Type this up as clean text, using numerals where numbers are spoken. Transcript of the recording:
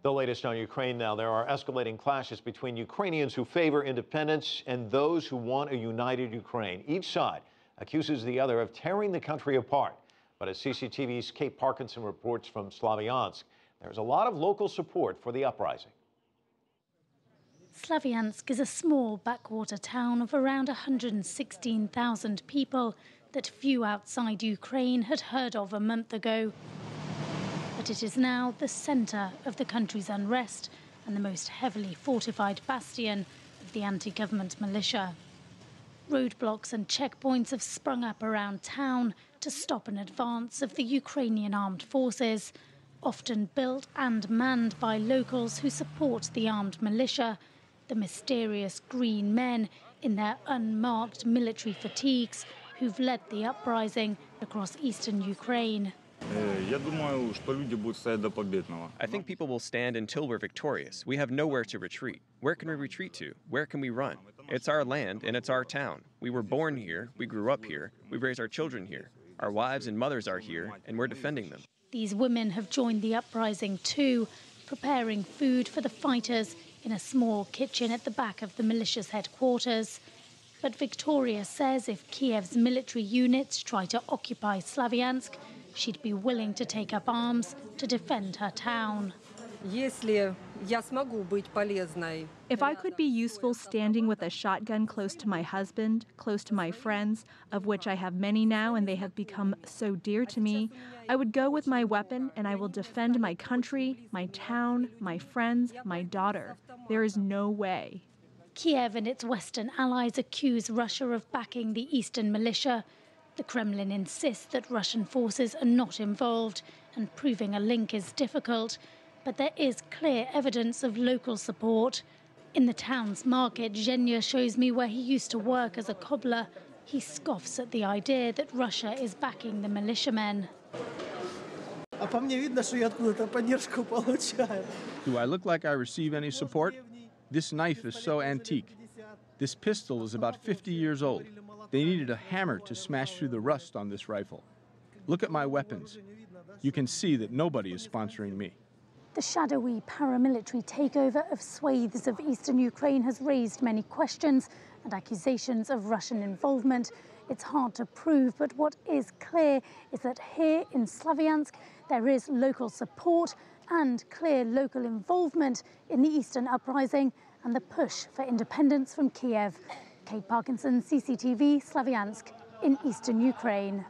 The latest on Ukraine now. There are escalating clashes between Ukrainians who favor independence and those who want a united Ukraine. Each side accuses the other of tearing the country apart. But as CCTV's Kate Parkinson reports from Slavyansk, there's a lot of local support for the uprising. Slavyansk is a small backwater town of around 116,000 people that few outside Ukraine had heard of a month ago. But it is now the centre of the country's unrest and the most heavily fortified bastion of the anti-government militia. Roadblocks and checkpoints have sprung up around town to stop an advance of the Ukrainian armed forces, often built and manned by locals who support the armed militia, the mysterious green men in their unmarked military fatigues who've led the uprising across eastern Ukraine. I think people will stand until we're victorious. We have nowhere to retreat. Where can we retreat to? Where can we run? It's our land and it's our town. We were born here, we grew up here, we raised our children here. Our wives and mothers are here, and we're defending them. These women have joined the uprising too, preparing food for the fighters in a small kitchen at the back of the militia's headquarters. But Victoria says if Kiev's military units try to occupy Slavyansk, she'd be willing to take up arms to defend her town. If I could be useful standing with a shotgun close to my husband, close to my friends, of which I have many now and they have become so dear to me, I would go with my weapon and I will defend my country, my town, my friends, my daughter. There is no way. Kiev and its Western allies accuse Russia of backing the eastern militia. The Kremlin insists that Russian forces are not involved, and proving a link is difficult. But there is clear evidence of local support. In the town's market, Zhenya shows me where he used to work as a cobbler. He scoffs at the idea that Russia is backing the militiamen. Do I look like I receive any support? This knife is so antique. This pistol is about 50 years old. They needed a hammer to smash through the rust on this rifle. Look at my weapons. You can see that nobody is sponsoring me. The shadowy paramilitary takeover of swathes of eastern Ukraine has raised many questions and accusations of Russian involvement. It's hard to prove, but what is clear is that here in Slavyansk there is local support and clear local involvement in the eastern uprising and the push for independence from Kiev. Kate Parkinson, CCTV, Slavyansk in eastern Ukraine.